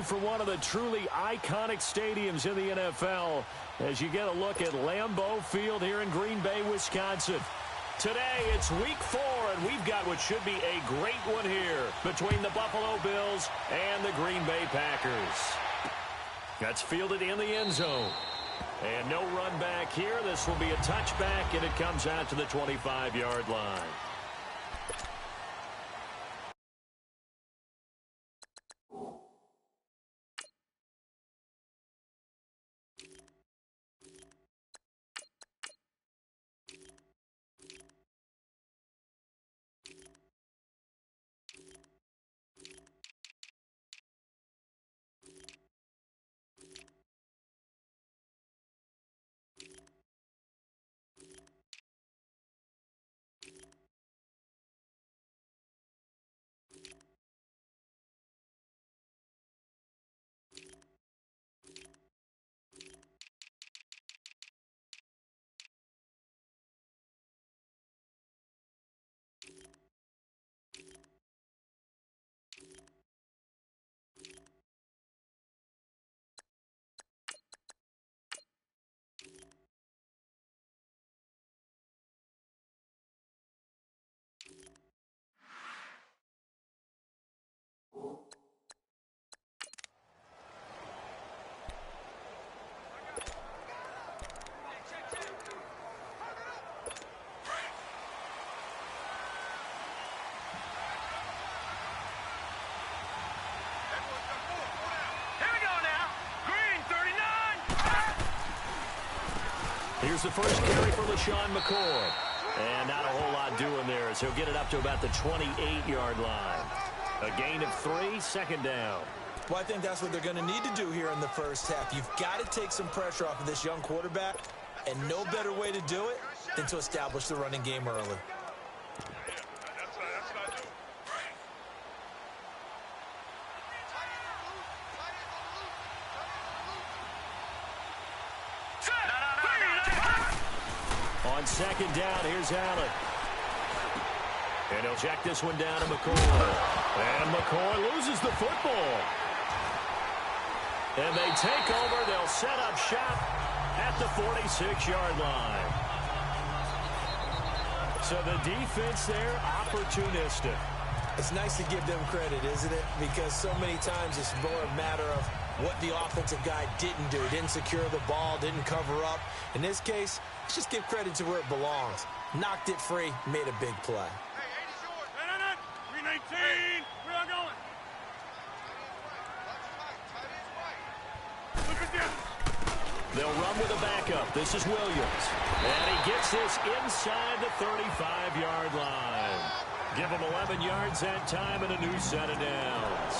for one of the truly iconic stadiums in the NFL as you get a look at Lambeau Field here in Green Bay, Wisconsin. Today, it's week 4, and we've got what should be a great one here between the Buffalo Bills and the Green Bay Packers. That's fielded in the end zone. And no run back here. This will be a touchback, and it comes out to the 25-yard line. Here's the first carry for LaShawn McCoy. And not a whole lot doing there as he'll get it up to about the 28-yard line. A gain of 3, second down. Well, I think that's what they're going to need to do here in the first half. You've got to take some pressure off of this young quarterback, and no better way to do it than to establish the running game early. On second down, here's Allen. And he'll check this one down to McCoy. And McCoy loses the football. And they take over. They'll set up shop at the 46-yard line. So the defense there, opportunistic. It's nice to give them credit, isn't it? Because so many times it's more a matter of what the offensive guy didn't do. Didn't secure the ball, didn't cover up. In this case, let's just give credit to where it belongs. Knocked it free, made a big play. Hey, 80's yours. 319. Where are going? Look at this. They'll run with a backup. This is Williams. And he gets this inside the 35-yard line. Give him 11 yards that time and a new set of downs.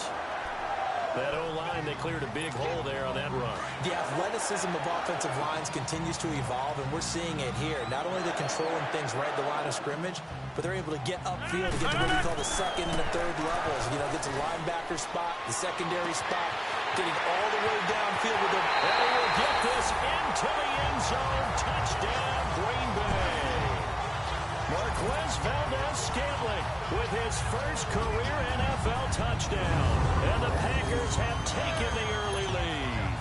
That O-line, they cleared a big hole there on that run. The athleticism of offensive lines continues to evolve, and we're seeing it here. Not only are they controlling things right at the line of scrimmage, but they're able to get upfield to get to what we call the second and the third levels. You know, get to the linebacker spot, the secondary spot, getting all the way downfield with them. And he will get this into the end zone. Touchdown, Green Bay. Marquez Valdez-Scantling with his first career NFL touchdown. And the Packers have taken the early lead.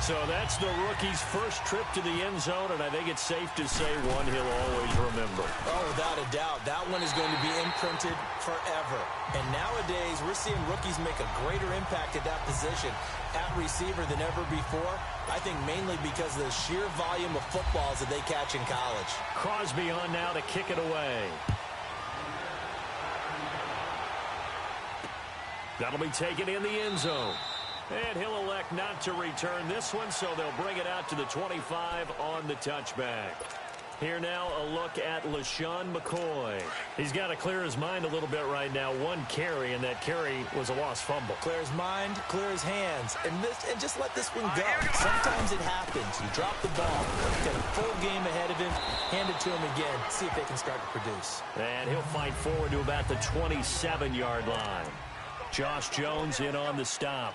So that's the rookie's first trip to the end zone, and I think it's safe to say one he'll always remember. Oh, without a doubt. That one is going to be imprinted forever. And nowadays, we're seeing rookies make a greater impact at that position at receiver than ever before. I think mainly because of the sheer volume of footballs that they catch in college. Crosby on now to kick it away. That'll be taken in the end zone. And he'll elect not to return this one, so they'll bring it out to the 25 on the touchback. Here now, a look at LaShawn McCoy. He's got to clear his mind a little bit right now. One carry, and that carry was a lost fumble. Clear his mind, clear his hands, and just let this one go. Sometimes it happens. You drop the ball. Got a full game ahead of him. Hand it to him again. See if they can start to produce. And he'll fight forward to about the 27-yard line. Josh Jones in on the stop.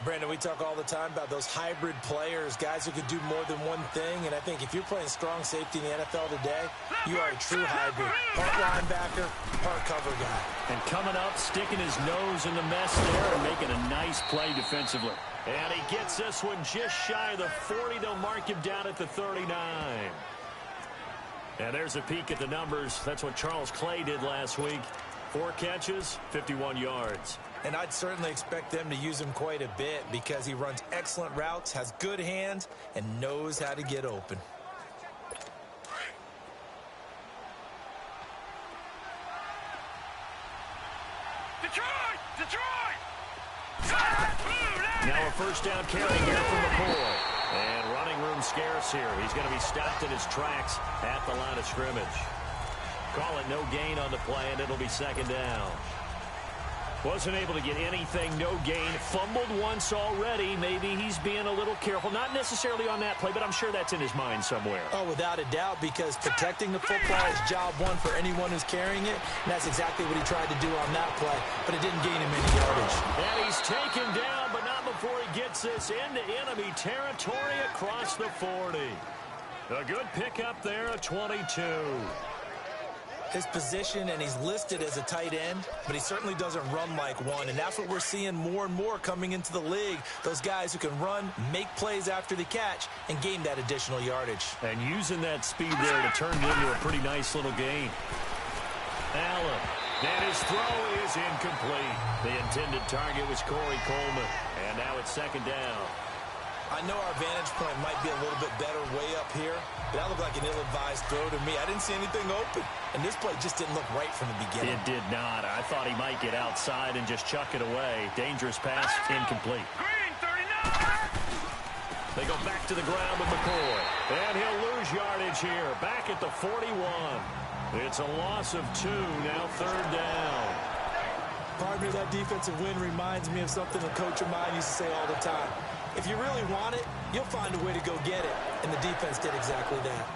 Brandon, we talk all the time about those hybrid players, guys who could do more than one thing. And I think if you're playing strong safety in the NFL today, you are a true hybrid. Part linebacker, part cover guy. And coming up, sticking his nose in the mess there and making a nice play defensively. And he gets this one just shy of the 40. They'll mark him down at the 39. And there's a peek at the numbers. That's what Charles Clay did last week. 4 catches, 51 yards. And I'd certainly expect them to use him quite a bit because he runs excellent routes, has good hands, and knows how to get open. Detroit! Detroit! Now a first down carry here from McCoy. And running room scarce here. He's going to be stopped in his tracks at the line of scrimmage. Call it no gain on the play, and it'll be second down. Wasn't able to get anything, no gain. Fumbled once already. Maybe he's being a little careful. Not necessarily on that play, but I'm sure that's in his mind somewhere. Oh, without a doubt, because protecting the football is job one for anyone who's carrying it. And that's exactly what he tried to do on that play, but it didn't gain him any yardage. And he's taken down, but not before he gets this into enemy territory across the 40. A good pickup there, a 22. His position, and he's listed as a tight end, but he certainly doesn't run like one, and that's what we're seeing more and more coming into the league. Those guys who can run, make plays after the catch, and gain that additional yardage. And using that speed there to turn it into a pretty nice little gain. Allen, and his throw is incomplete. The intended target was Corey Coleman, and now it's second down. I know our vantage point might be a little bit better way up here, but that looked like an ill-advised throw to me. I didn't see anything open, and this play just didn't look right from the beginning. It did not. I thought he might get outside and just chuck it away. Dangerous pass, incomplete. Green, 39! They go back to the ground with McCoy, and he'll lose yardage here. Back at the 41. It's a loss of 2, now third down. Partner, that defensive win reminds me of something a coach of mine used to say all the time. If you really want it, you'll find a way to go get it. And the defense did exactly that.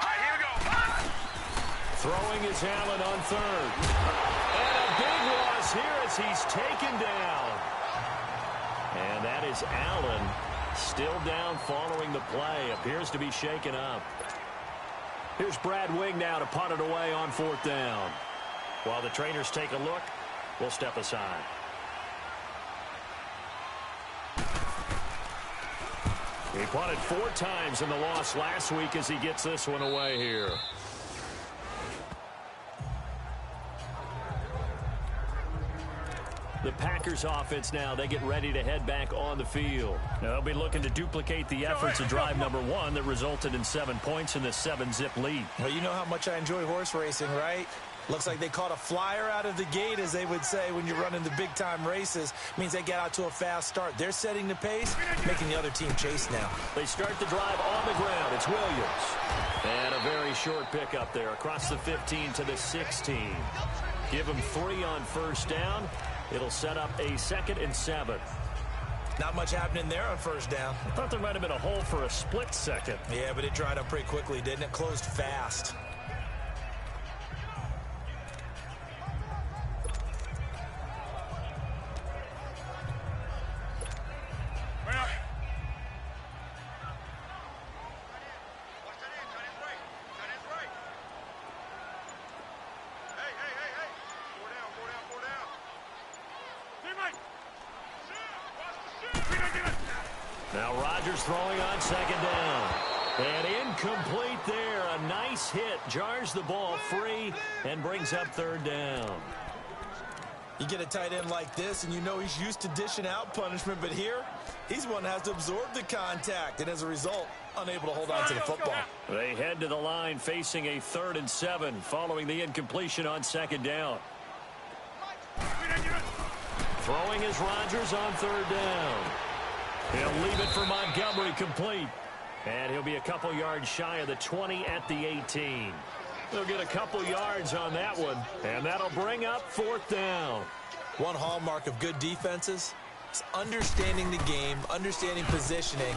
All right, here we go. Throwing is Allen on third. And a big loss here as he's taken down. And that is Allen still down following the play. Appears to be shaken up. Here's Brad Wing now to punt it away on fourth down. While the trainers take a look, we'll step aside. He punted 4 times in the loss last week as he gets this one away here. The Packers offense now, they get ready to head back on the field. Now, they'll be looking to duplicate the efforts of drive number 1 that resulted in 7 points in the 7-zip lead. Well, you know how much I enjoy horse racing, right? Looks like they caught a flyer out of the gate, as they would say when you're running the big-time races. Means they get out to a fast start. They're setting the pace, making the other team chase now. They start the drive on the ground. It's Williams. And a very short pickup there across the 15 to the 16. Give him 3 on first down. It'll set up a 2nd and 7. Not much happening there on first down. I thought there might have been a hole for a split second. Yeah, but it dried up pretty quickly, didn't it? Closed fast. Now Rodgers throwing on second down. And incomplete there. A nice hit. Jars the ball free and brings up third down. You get a tight end like this, and you know he's used to dishing out punishment, but here, he's one that has to absorb the contact, and as a result, unable to hold on to the football. They head to the line facing a 3rd and 7 following the incompletion on second down. Throwing is Rodgers on third down. He'll leave it for Montgomery complete. And he'll be a couple yards shy of the 20 at the 18. They'll get a couple yards on that one, and that'll bring up 4th down. One hallmark of good defenses is understanding the game, understanding positioning,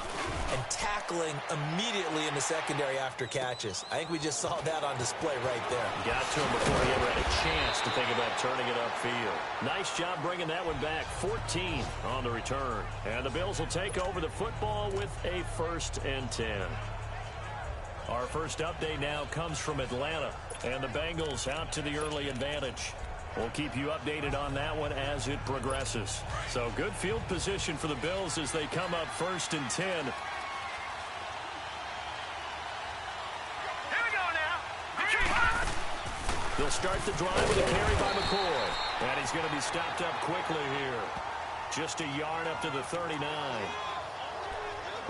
and tackling immediately in the secondary after catches. I think we just saw that on display right there. Got to him before he ever had a chance to think about turning it upfield. Nice job bringing that one back. 14 on the return. And the Bills will take over the football with a 1st and 10. Our first update now comes from Atlanta. And the Bengals out to the early advantage. We'll keep you updated on that one as it progresses. So good field position for the Bills as they come up 1st and 10. Here we go now. They'll start the drive with a carry by McCoy. And he's going to be stopped up quickly here. Just a yard up to the 39.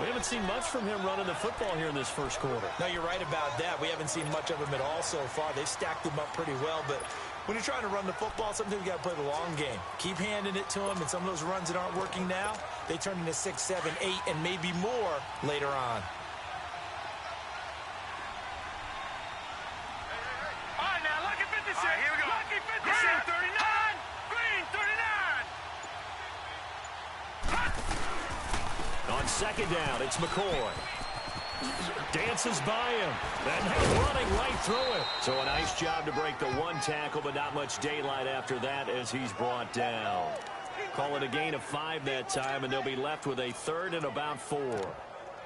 We haven't seen much from him running the football here in this first quarter. No, you're right about that. We haven't seen much of him at all so far. They've stacked him up pretty well, but when you're trying to run the football, sometimes you got to play the long game. Keep handing it to him, and some of those runs that aren't working now, they turn into 6, 7, 8, and maybe more later on. All right, now, lucky 56. All right, here we go. Lucky 56. Green 39. Green 39. On 2nd down, it's McCoy. Dances by him. And running right through it. So a nice job to break the 1 tackle, but not much daylight after that as he's brought down. Call it a gain of 5 that time, and they'll be left with a 3rd and about 4.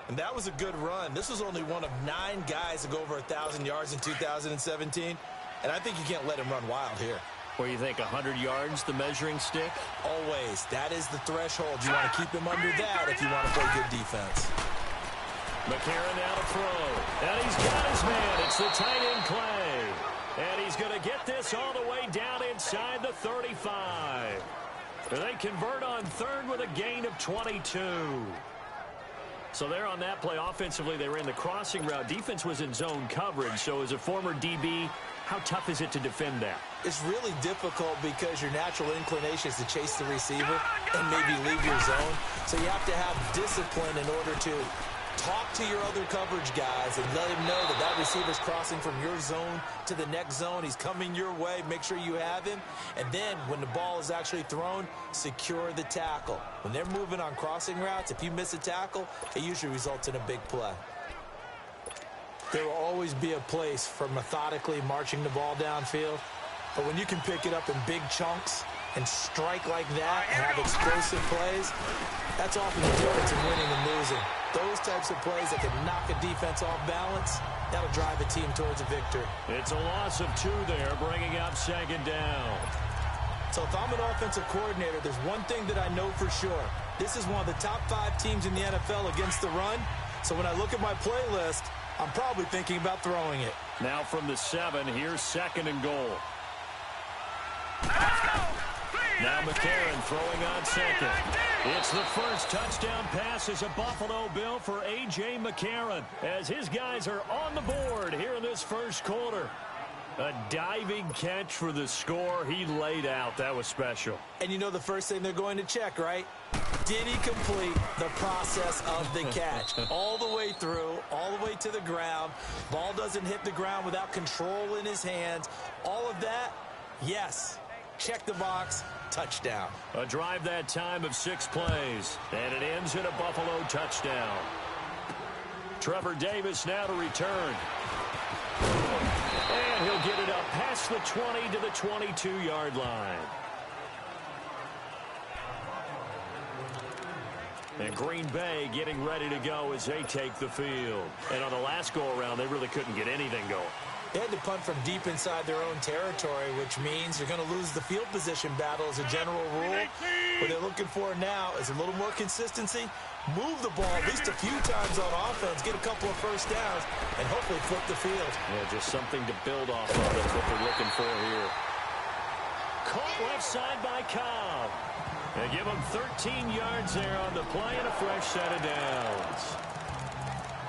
And that was a good run. This was only one of 9 guys to go over 1,000 yards in 2017. And I think you can't let him run wild here. Where you think 100 yards, the measuring stick? Always. That is the threshold. You want to keep him under that if you want to play good defense. McCarron now to throw. And he's got his man. It's the tight end Clay. And he's going to get this all the way down inside the 35. And they convert on 3rd with a gain of 22. So there on that play, offensively, they ran the crossing route. Defense was in zone coverage. So as a former DB, how tough is it to defend that? It's really difficult because your natural inclination is to chase the receiver and maybe leave your zone. So you have to have discipline in order to talk to your other coverage guys and let him know that that receiver's crossing from your zone to the next zone. He's coming your way. Make sure you have him. And then when the ball is actually thrown, secure the tackle. When they're moving on crossing routes, if you miss a tackle, it usually results in a big play. There will always be a place for methodically marching the ball downfield. But when you can pick it up in big chunks and strike like that and have explosive plays, that's often the difference in winning and losing. Those types of plays that can knock a defense off balance, that'll drive a team towards a victory. It's a loss of 2 there, bringing up 2nd down. So if I'm an offensive coordinator, there's one thing that I know for sure. This is one of the top 5 teams in the NFL against the run. So when I look at my playlist, I'm probably thinking about throwing it. Now from the 7, here's 2nd and goal. Now McCarron throwing on 2nd. It's the first touchdown pass as a Buffalo Bill for A.J. McCarron as his guys are on the board here in this first quarter. A diving catch for the score. He laid out. That was special. And you know the first thing they're going to check, right? Did he complete the process of the catch? All the way through, all the way to the ground. Ball doesn't hit the ground without control in his hands. All of that, yes. Check the box. Touchdown. A drive that time of 6 plays. And it ends in a Buffalo touchdown. Trevor Davis now to return. And he'll get it up past the 20 to the 22-yard line. And Green Bay getting ready to go as they take the field. And on the last go-around, they really couldn't get anything going. They had to punt from deep inside their own territory, which means you're going to lose the field position battle as a general rule. What they're looking for now is a little more consistency, move the ball at least a few times on offense, get a couple of first downs, and hopefully flip the field. Yeah, just something to build off of. That's what they're looking for here. Caught left side by Cobb. They give him 13 yards there on the play and a fresh set of downs.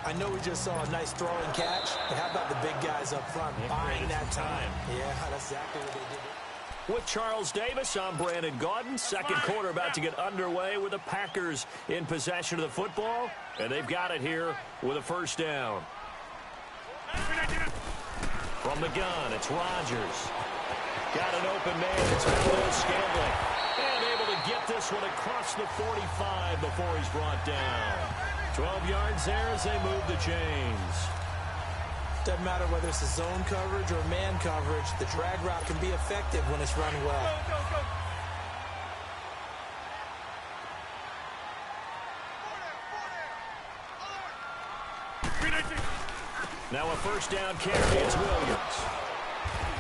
I know we just saw a nice throw and catch, but how about the big guys up front buying that time? Yeah, that's exactly what they did. With Charles Davis, I'm Brandon Gaudin. Second quarter about to get underway with the Packers in possession of the football, and they've got it here with a first down. From the gun, it's Rodgers. Got an open man, it's Valdez-Scantling. And able to get this one across the 45 before he's brought down. 12 yards there as they move the chains. Doesn't matter whether it's a zone coverage or man coverage, the drag route can be effective when it's run well. Go, go, go. Now a first down carry. It's Williams.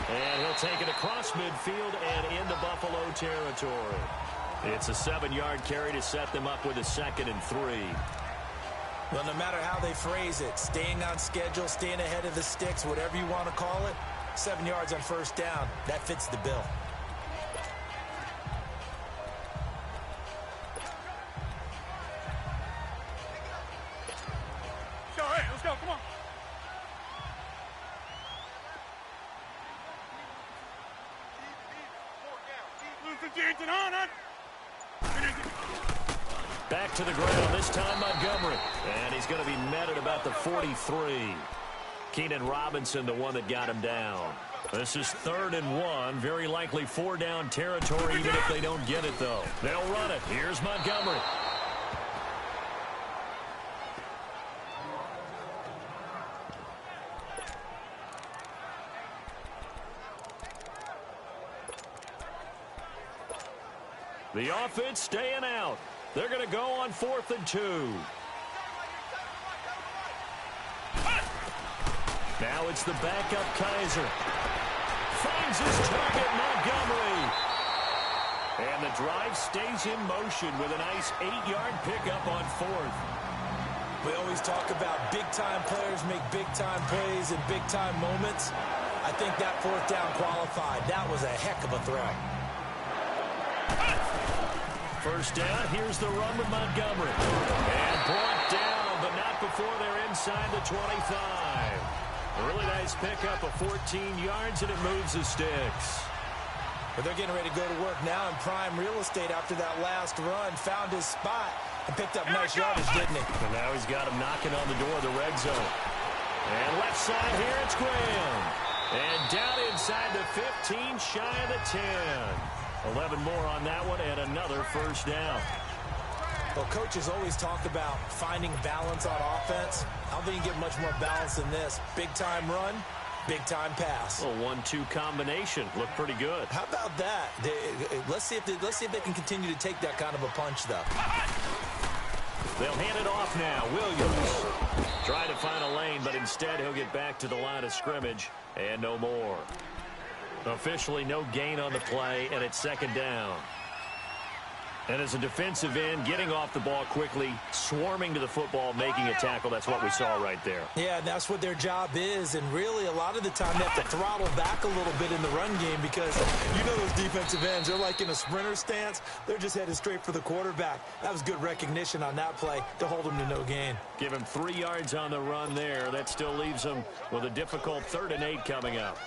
And he'll take it across midfield and into Buffalo territory. It's a 7-yard carry to set them up with a 2nd and 3. Well, no matter how they phrase it, staying on schedule, staying ahead of the sticks, whatever you want to call it, 7 yards on first down, that fits the bill. Go, hey, let's go, come on. Back to the ground, this time Montgomery. And he's going to be met at about the 43. Keenan Robinson, the one that got him down. This is 3rd and 1. Very likely 4-down territory, even if they don't get it, though. They'll run it. Here's Montgomery. The offense staying out. They're going to go on 4th and 2. Now it's the backup Kaiser. Finds his target, Montgomery. And the drive stays in motion with a nice 8-yard pickup on 4th. We always talk about big-time players make big-time plays in big-time moments. I think that 4th down qualified. That was a heck of a throw. First down, here's the run with Montgomery. And brought down, but not before they're inside the 25. A really nice pickup of 14 yards, and it moves the sticks. But they're getting ready to go to work now in prime real estate after that last run. Found his spot and picked up nice yardage, didn't he? And now he's got him knocking on the door of the red zone. And left side here, it's Graham. And down inside the 15, shy of the 10. 11 more on that one, and another first down. Well, coaches always talk about finding balance on offense. I don't think you get much more balance than this. Big-time run, big-time pass. A 1-2 combination. Looked pretty good. How about that? Let's see if they can continue to take that kind of a punch, though. They'll hand it off now. Williams trying to find a lane, but instead he'll get back to the line of scrimmage, and no more. Officially no gain on the play, and it's 2nd down. And as a defensive end, getting off the ball quickly, swarming to the football, making a tackle, that's what we saw right there. Yeah, that's what their job is, and really a lot of the time they have to throttle back a little bit in the run game because you know those defensive ends, they're like in a sprinter stance. They're just headed straight for the quarterback. That was good recognition on that play to hold him to no gain. Give him 3 yards on the run there. That still leaves him with a difficult 3rd and 8 coming up.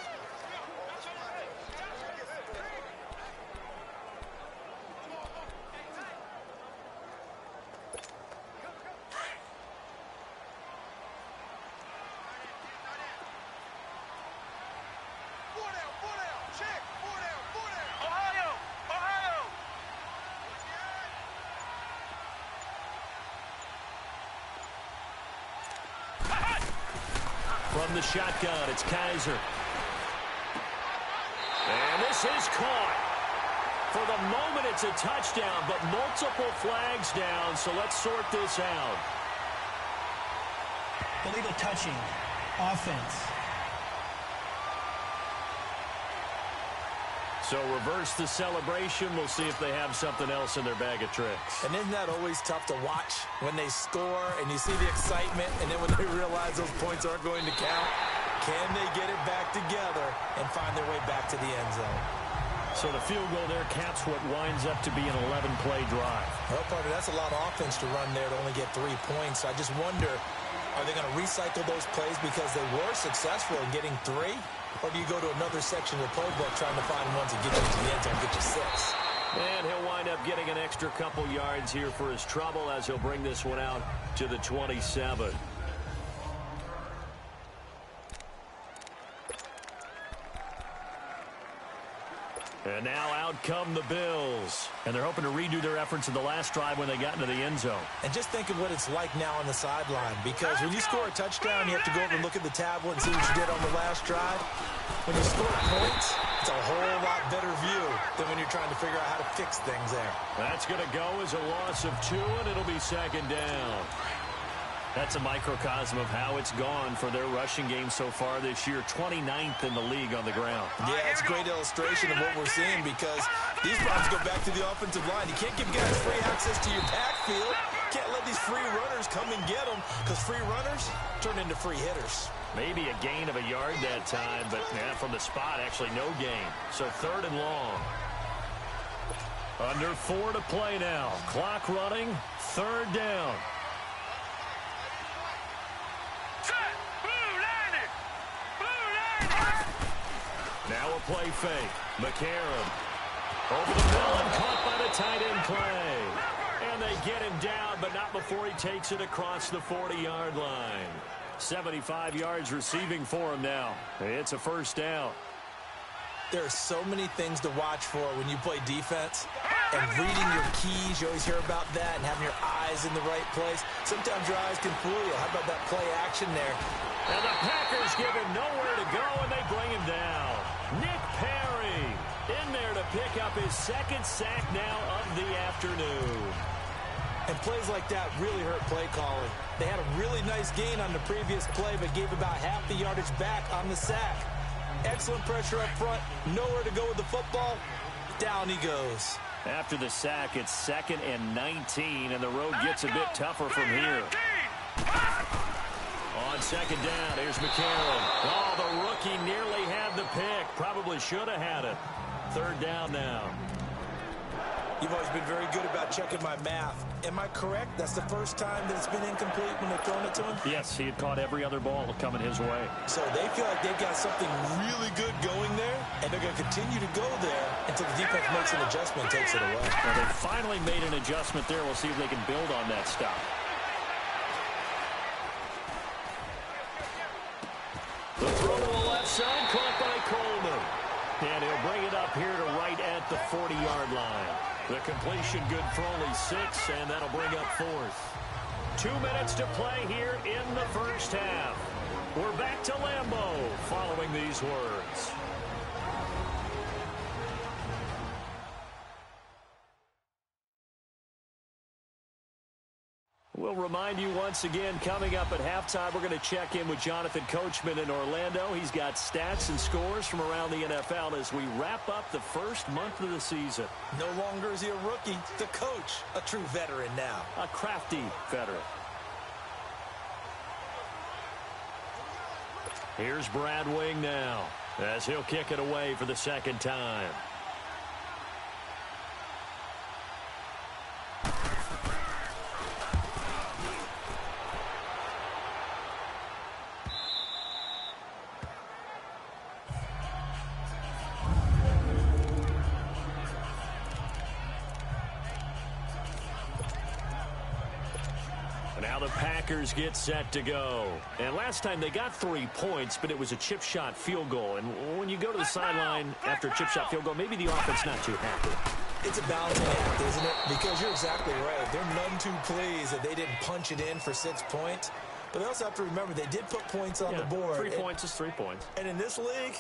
From the shotgun, it's Kaiser. And this is caught. For the moment, it's a touchdown, but multiple flags down, so let's sort this out. Illegal touching, offense. So reverse the celebration. We'll see if they have something else in their bag of tricks. And isn't that always tough to watch when they score and you see the excitement and then when they realize those points aren't going to count? Can they get it back together and find their way back to the end zone? So the field goal there caps what winds up to be an 11-play drive. Well, partner, that's a lot of offense to run there to only get 3 points. I just wonder, are they going to recycle those plays because they were successful in getting 3? Or do you go to another section of the playbook trying to find ones that get you to the end zone, get you 6? And he'll wind up getting an extra couple yards here for his trouble as he'll bring this one out to the 27. And now out come the Bills. And they're hoping to redo their efforts in the last drive when they got into the end zone. And just think of what it's like now on the sideline. Because when you score a touchdown, you have to go over and look at the tablet and see what you did on the last drive. When you score points, it's a whole lot better view than when you're trying to figure out how to fix things there. That's going to go as a loss of 2, and it'll be second down. That's a microcosm of how it's gone for their rushing game so far this year. 29th in the league on the ground. Yeah, it's a great illustration of what we're seeing because these problems go back to the offensive line. You can't give guys free access to your backfield. Can't let these free runners come and get them because free runners turn into free hitters. Maybe a gain of a yard that time, but from the spot, actually no gain. So 3rd and long. Under 4 to play now. Clock running. 3rd down. Now a play fake. McCarron over the middle and caught by the tight end play. And they get him down, but not before he takes it across the 40-yard line. 75 yards receiving for him now. It's a 1st down. There are so many things to watch for when you play defense. And reading your keys, you always hear about that, and having your eyes in the right place. Sometimes your eyes can fool you. How about that play action there? And the Packers give him nowhere to go, and they bring him down. Nick Perry in there to pick up his 2nd sack now of the afternoon. And plays like that really hurt play calling. They had a really nice gain on the previous play, but gave about half the yardage back on the sack. Excellent pressure up front. Nowhere to go with the football. Down he goes. After the sack, it's 2nd and 19, and the road gets a bit tougher from here. On 2nd down, here's McCarron. Oh, the rookie nearly had the pick. Probably should have had it. 3rd down now. You've always been very good about checking my math. Am I correct? That's the first time that it's been incomplete when they've thrown it to him? Yes, he had caught every other ball coming his way. So they feel like they've got something really good going there, and they're going to continue to go there until the defense makes an adjustment and takes it away. Well, they finally made an adjustment there. We'll see if they can build on that stop. The throw to the left side, caught by Coleman. And he'll bring it up here to right at the 40-yard line. The completion good for only 6, and that'll bring up 4th. 2 minutes to play here in the 1st half. We're back to Lambeau following these words. We'll remind you once again, coming up at halftime, we're going to check in with Jonathan Coachman in Orlando. He's got stats and scores from around the NFL as we wrap up the first month of the season. No longer is he a rookie, the coach, a true veteran now. A crafty veteran. Here's Brad Wing now as he'll kick it away for the 2nd time. Now the Packers get set to go. And last time they got 3 points, but it was a chip shot field goal. And when you go to the sideline after a chip shot field goal, maybe the offense not too happy. It's a balancing act, isn't it? Because you're exactly right. They're none too pleased that they didn't punch it in for 6 points. But they also have to remember they did put points on the board. 3 points is 3 points. And in this league,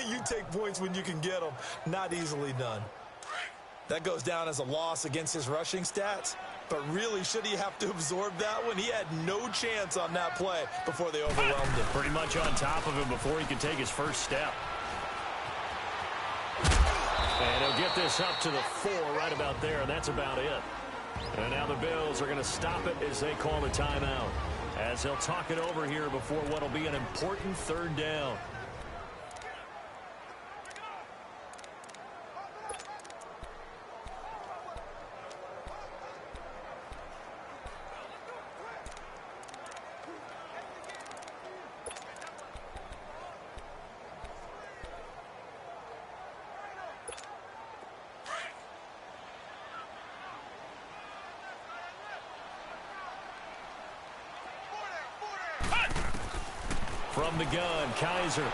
you take points when you can get them. Not easily done. That goes down as a loss against his rushing stats. But really, should he have to absorb that one? He had no chance on that play before they overwhelmed him. Pretty much on top of him before he could take his first step. And he'll get this up to the 4 right about there, and that's about it. And now the Bills are going to stop it as they call the timeout. As they'll talk it over here before what will be an important 3rd down. From the gun, Kaiser.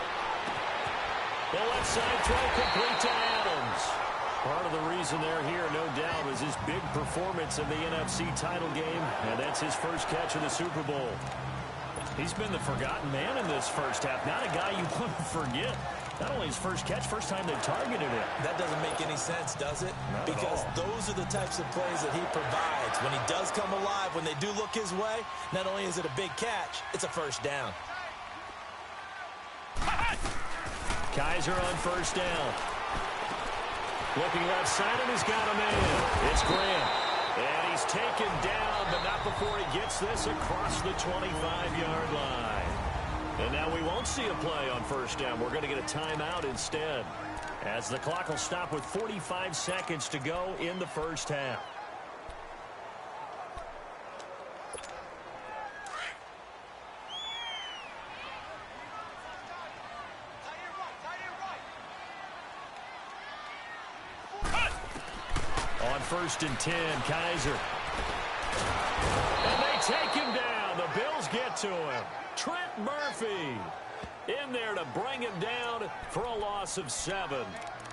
The left side throw complete to Adams. Part of the reason they're here, no doubt, was his big performance in the NFC title game, and that's his first catch of the Super Bowl. He's been the forgotten man in this first half. Not a guy you want to forget. Not only his first catch, first time they targeted him. That doesn't make any sense, does it? Not because at all. Those are the types of plays that he provides. When he does come alive, when they do look his way, not only is it a big catch, it's a first down. Kaiser on first down. Looking left side, and he's got a man. It's Graham. And he's taken down, but not before he gets this across the 25-yard line. And now we won't see a play on first down. We're going to get a timeout instead, as the clock will stop with 45 seconds to go in the first half. On 1st and 10, Kaiser. And they take him down. The Bills get to him. Trent Murphy in there to bring him down for a loss of 7.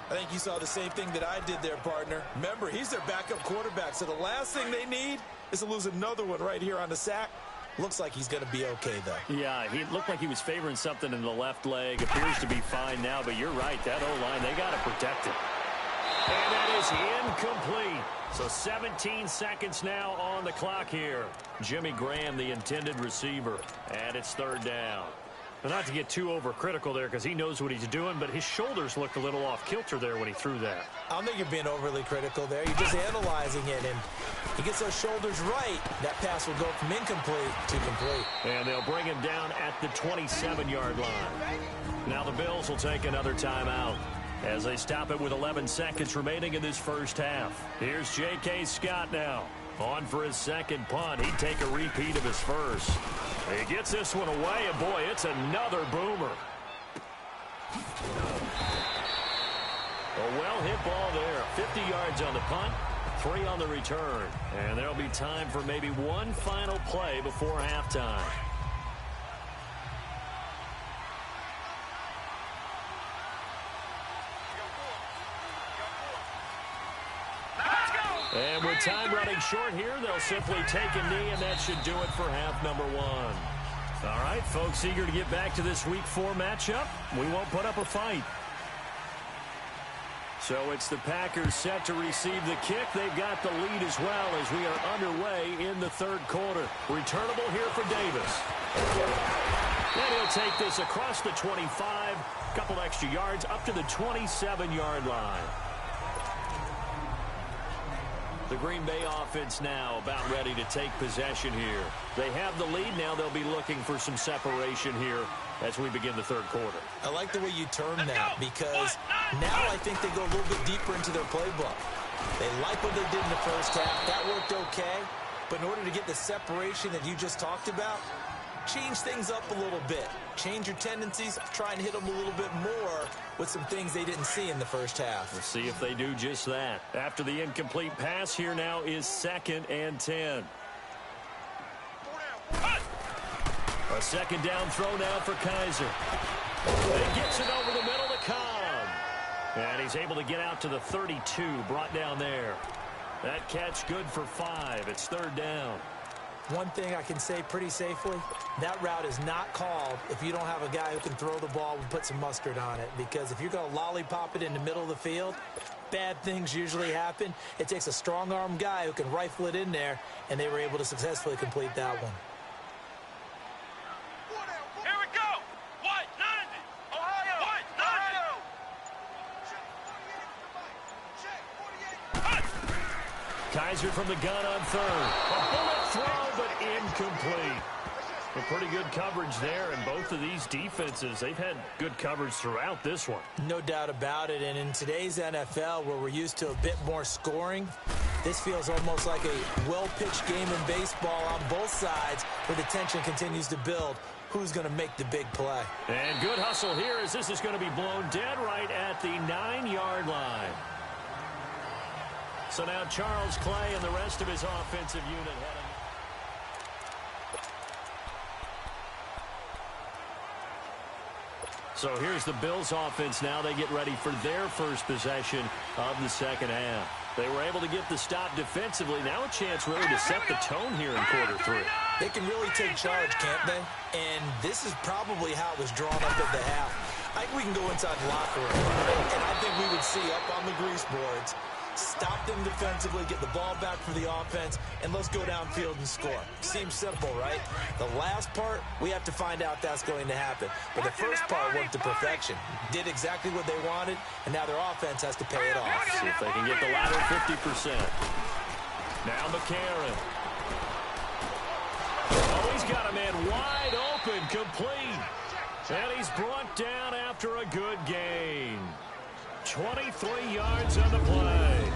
I think you saw the same thing that I did there, partner. Remember, he's their backup quarterback, so the last thing they need is to lose another one right here on the sack. Looks like he's going to be okay, though. Yeah, he looked like he was favoring something in the left leg. Appears to be fine now, but you're right. That O-line, they got to protect it. And that is incomplete. So 17 seconds now on the clock here. Jimmy Graham, the intended receiver. And it's 3rd down. But not to get too overcritical there because he knows what he's doing, but his shoulders looked a little off kilter there when he threw that. I don't think you're being overly critical there. You're just analyzing it, and he gets those shoulders right. That pass will go from incomplete to complete. And they'll bring him down at the 27-yard line. Now the Bills will take another timeout as they stop it with 11 seconds remaining in this first half. Here's J.K. Scott now. On for his second punt. He'd take a repeat of his first. He gets this one away, and boy, it's another boomer. A well-hit ball there. 50 yards on the punt, 3 on the return. And there'll be time for maybe one final play before halftime. And with time running short here, they'll simply take a knee, and that should do it for half number 1. All right, folks, eager to get back to this Week 4 matchup. We won't put up a fight. So it's the Packers set to receive the kick. They've got the lead as well as we are underway in the 3rd quarter. Returnable here for Davis. And he'll take this across the 25, a couple extra yards up to the 27-yard line. The Green Bay offense now about ready to take possession here. They have the lead. Now they'll be looking for some separation here as we begin the 3rd quarter. I like the way you term that because now I think they go a little bit deeper into their playbook. They like what they did in the first half. That worked okay. But in order to get the separation that you just talked about, change things up a little bit. Change your tendencies. Try and hit them a little bit more with some things they didn't see in the first half. We'll see if they do just that. After the incomplete pass, here now is 2nd and 10. A 2nd down throw now for Kaiser. He gets it over the middle to Cobb. And he's able to get out to the 32, brought down there. That catch good for 5. It's 3rd down. One thing I can say pretty safely, that route is not called if you don't have a guy who can throw the ball and put some mustard on it. Because if you're going to lollipop it in the middle of the field, bad things usually happen. It takes a strong-arm guy who can rifle it in there, and they were able to successfully complete that one. Here we go. What? 90. Ohio. What? 90. Kaiser from the gun on 3rd. A bullet throw, but incomplete. A pretty good coverage there, and both of these defenses, they've had good coverage throughout this one. No doubt about it, and in today's NFL, where we're used to a bit more scoring, this feels almost like a well-pitched game in baseball on both sides, where the tension continues to build. Who's going to make the big play? And good hustle here as this is going to be blown dead right at the 9-yard line. So now Charles Clay and the rest of his offensive unit heading. So here's the Bills offense now. They get ready for their first possession of the second half. They were able to get the stop defensively. Now a chance really to set the tone here in quarter three. They can really take charge, can't they? And this is probably how it was drawn up at the half. I think we can go inside the locker room, right? And I think we would see up on the grease boards, stop them defensively, get the ball back for the offense, and let's go downfield and score. Seems simple, right? The last part, we have to find out that's going to happen. But the first part went to perfection. Did exactly what they wanted, and now their offense has to pay it off. See if they can get the latter 50%. Now McCarron. Oh, he's got a man wide open, complete. And he's brought down after a good gain. 23 yards on the play.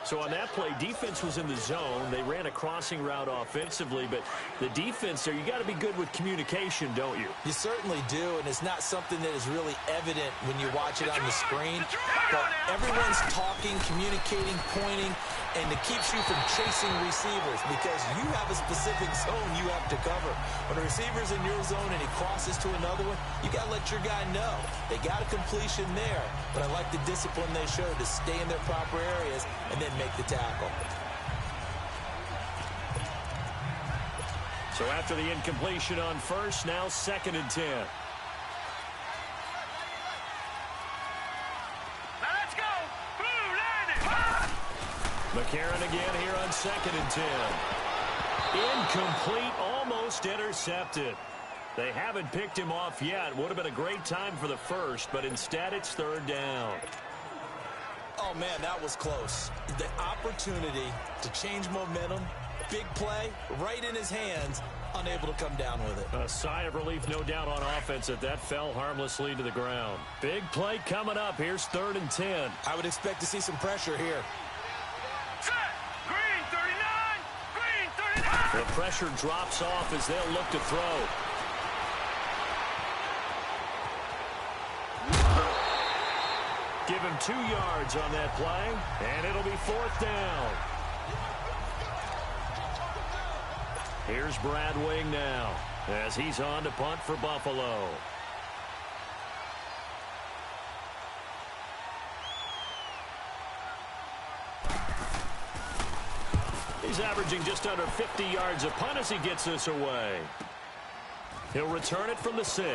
So on that play, defense was in the zone. They ran a crossing route offensively, but the defense there, you got to be good with communication, don't you? You certainly do, and it's not something that is really evident when you watch it on the screen. But everyone's talking, communicating, pointing, and it keeps you from chasing receivers because you have a specific zone you have to cover. When a receiver's in your zone and he crosses to another one, you got to let your guy know. They got a completion there, but I like the discipline they showed to stay in their proper areas and then make the tackle. So after the incompletion on first, now 2nd and 10. Now let's go. Blue landing. McCarron again here on 2nd and 10. Incomplete, almost intercepted. They haven't picked him off yet. Would have been a great time for the first, but instead it's 3rd down. Oh, man, that was close. The opportunity to change momentum, big play, right in his hands, unable to come down with it. A sigh of relief, no doubt, on offense that fell harmlessly to the ground. Big play coming up. Here's 3rd and 10. I would expect to see some pressure here. Set. Green 39. Green 39. The pressure drops off as they'll look to throw. Give him 2 yards on that play, and it'll be 4th down. Here's Brad Wing now as he's on to punt for Buffalo. He's averaging just under 50 yards a punt as he gets this away. He'll return it from the 6.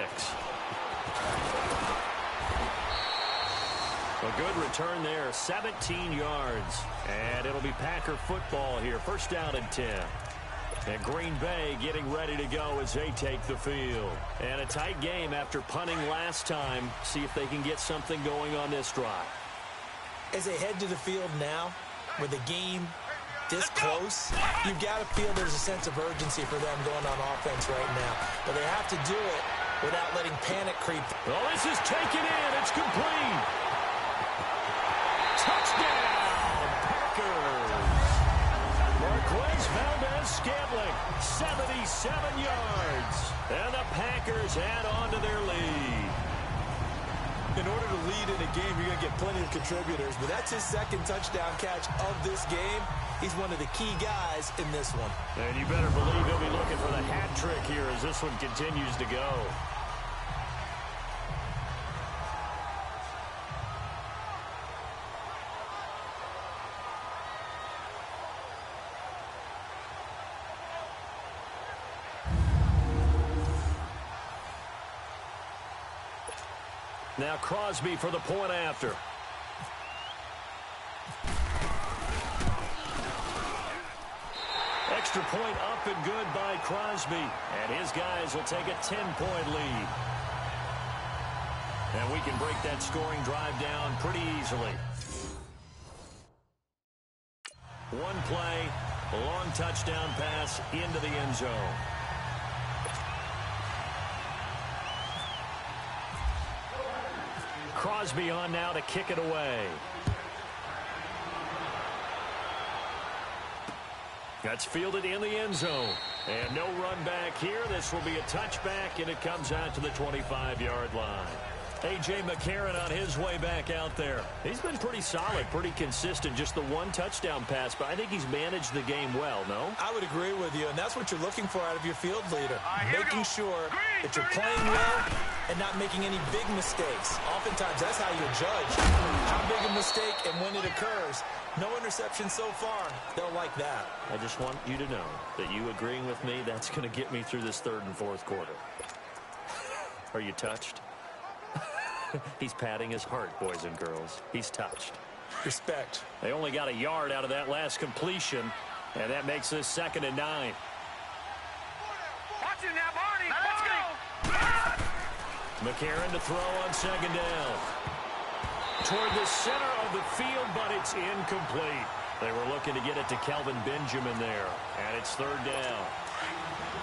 A good return there, 17 yards. And it'll be Packer football here. 1st down and 10. And Green Bay getting ready to go as they take the field. And a tight game after punting last time. See if they can get something going on this drive. As they head to the field now, with the game this close, you've got to feel there's a sense of urgency for them going on offense right now. But they have to do it without letting panic creep. Well, this is taken in. It's complete. Touchdown, Packers. Marquez Valdez-Scantling, 77 yards. And the Packers add on to their lead. In order to lead in a game, you're going to get plenty of contributors, but that's his 2nd touchdown catch of this game. He's one of the key guys in this one. And you better believe he'll be looking for the hat trick here as this one continues to go. Now Crosby for the point after. Extra point up and good by Crosby. And his guys will take a 10-point lead. And we can break that scoring drive down pretty easily. One play, a long touchdown pass into the end zone. Crosby on now to kick it away. That's fielded in the end zone. And no run back here. This will be a touchback, and it comes out to the 25-yard line. A.J. McCarron on his way back out there. He's been pretty solid, pretty consistent. Just the one touchdown pass, but I think he's managed the game well, no? I would agree with you, and that's what you're looking for out of your field leader. Making sure that you're playing well and not making any big mistakes. Oftentimes, that's how you're judged. How big a mistake and when it occurs. No interception so far. They'll like that. I just want you to know that you agreeing with me, that's going to get me through this third and fourth quarter. Are you touched? He's patting his heart, boys and girls. He's touched. Respect. They only got a yard out of that last completion, and that makes this 2nd and 9. Watch it now, Barney. Let's go. McCarron to throw on 2nd down. Toward the center of the field, but it's incomplete. They were looking to get it to Kelvin Benjamin there, and it's 3rd down.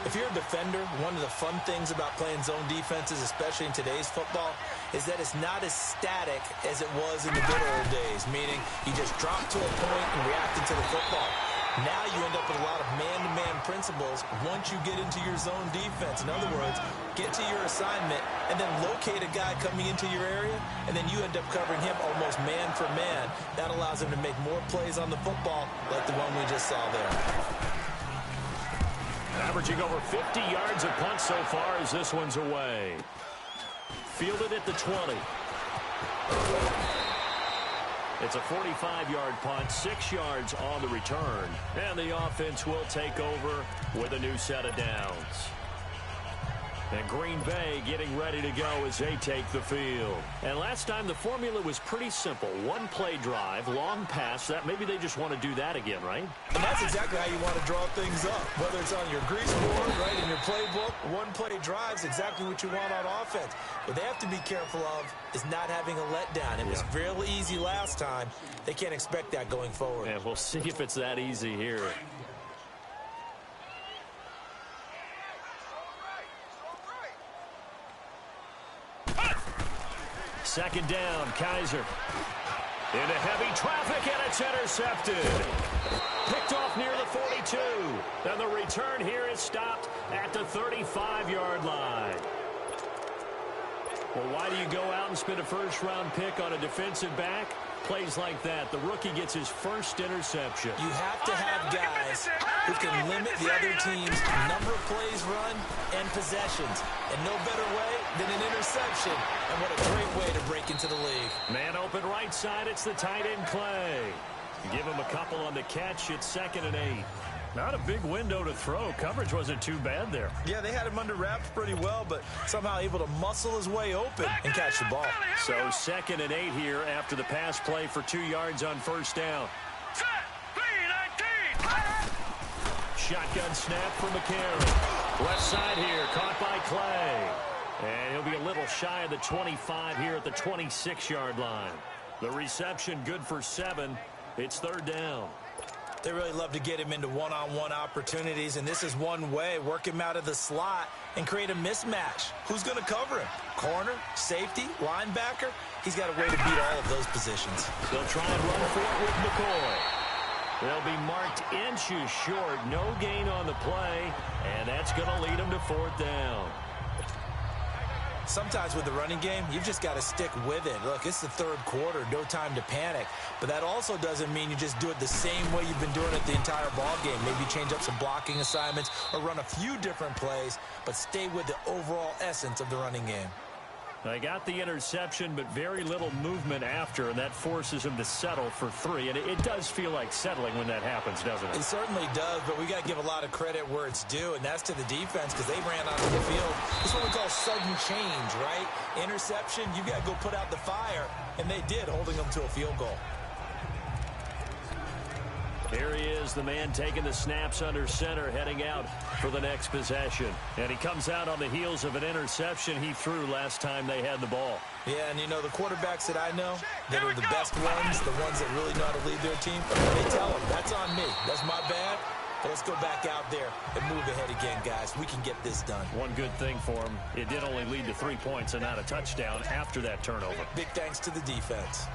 If you're a defender, one of the fun things about playing zone defenses, especially in today's football, is that it's not as static as it was in the good old days, meaning you just drop to a point and react to the football. Now you end up with a lot of man-to-man principles once you get into your zone defense. In other words, get to your assignment and then locate a guy coming into your area, and then you end up covering him almost man for man. That allows him to make more plays on the football like the one we just saw there. Averaging over 50 yards a punt so far as this one's away. Fielded at the 20. It's a 45-yard punt, 6 yards on the return. And the offense will take over with a new set of downs. And Green Bay getting ready to go as they take the field. And last time the formula was pretty simple. One play drive, long pass. That maybe they just want to do that again, right? And that's exactly how you want to draw things up. Whether it's on your grease board, right, in your playbook, one play drive's exactly what you want on offense. What they have to be careful of is not having a letdown. It was fairly easy last time. They can't expect that going forward. And we'll see if it's that easy here. Second down, Kaiser. Into heavy traffic, and it's intercepted. Picked off near the 42. Then the return here is stopped at the 35-yard line. Well, why do you go out and spend a first-round pick on a defensive back? Plays like that. The rookie gets his first interception. You have to have guys who can limit the other team's number of plays run and possessions. And no better way than an interception. And what a great way to break into the league. Man open right side. It's the tight end Clay. Give him a couple on the catch. It's 2nd and 8. Not a big window to throw. Coverage wasn't too bad there. Yeah, they had him under wraps pretty well, but somehow able to muscle his way open and catch the ball. So 2nd and 8 here after the pass play for 2 yards on first down. Set. 3-19. Shotgun snap for McCarron. Left side here, caught by Clay. And he'll be a little shy of the 25 here at the 26-yard line. The reception good for 7. It's 3rd down. They really love to get him into one-on-one opportunities, and this is one way. Work him out of the slot and create a mismatch. Who's going to cover him? Corner, safety, linebacker? He's got a way to beat all of those positions. They'll try and run for it with McCoy. They'll be marked inches short. No gain on the play, and that's going to lead them to 4th down. Sometimes with the running game, you've just got to stick with it. Look, it's the 3rd quarter, no time to panic. But that also doesn't mean you just do it the same way you've been doing it the entire ball game. Maybe change up some blocking assignments or run a few different plays, but stay with the overall essence of the running game. They got the interception, but very little movement after, and that forces him to settle for 3. And it does feel like settling when that happens, doesn't it? It certainly does, but we got to give a lot of credit where it's due, and that's to the defense because they ran onto the field. It's what we call sudden change, right? Interception, you got to go put out the fire, and they did, holding them to a field goal. Here he is, the man taking the snaps under center, heading out for the next possession. And he comes out on the heels of an interception he threw last time they had the ball. Yeah, and you know, the quarterbacks that I know that are the best ones, the ones that really know how to lead their team, they tell them, that's on me. That's my bad. But let's go back out there and move ahead again, guys. We can get this done. One good thing for him, it did only lead to 3 points and not a touchdown after that turnover. Big thanks to the defense.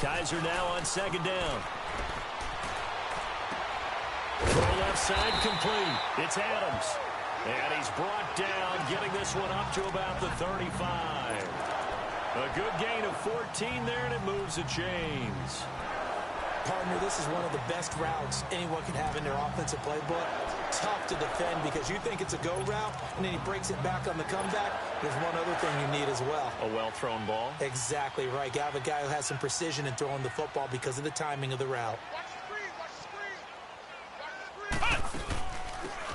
Kaiser now on 2nd down. Throw left side complete. It's Adams. And he's brought down, getting this one up to about the 35. A good gain of 14 there, and it moves the chains. Partner, this is one of the best routes anyone can have in their offensive playbook. Tough to defend because you think it's a go route, and then he breaks it back on the comeback. There's one other thing you need as well. A well-thrown ball? Exactly right. You have a guy who has some precision in throwing the football because of the timing of the route.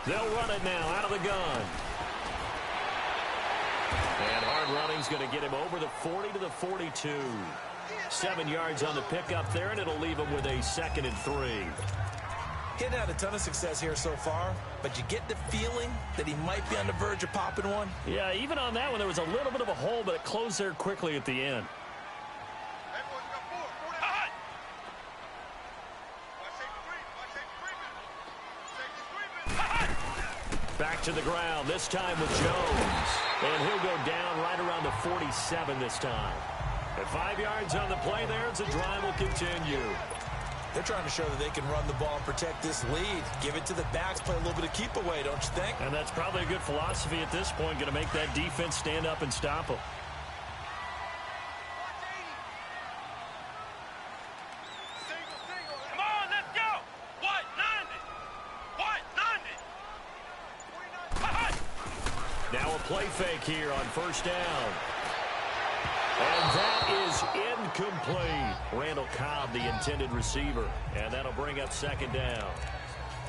They'll run it now out of the gun. And hard running's going to get him over the 40 to the 42. 7 yards on the pickup there, and it'll leave him with a 2nd and 3. He hadn't had a ton of success here so far, but you get the feeling that he might be on the verge of popping one. Yeah, even on that one, there was a little bit of a hole, but it closed there quickly at the end. Back to the ground, this time with Jones. And he'll go down right around the 47 this time. At 5 yards on the play there, the drive will continue. They're trying to show that they can run the ball and protect this lead. Give it to the backs, play a little bit of keep away, don't you think? And that's probably a good philosophy at this point, going to make that defense stand up and stop them. Come on, let's go. What? 90. Now a play fake here on first down. And that is incomplete. Randall Cobb, the intended receiver. And that'll bring up 2nd down.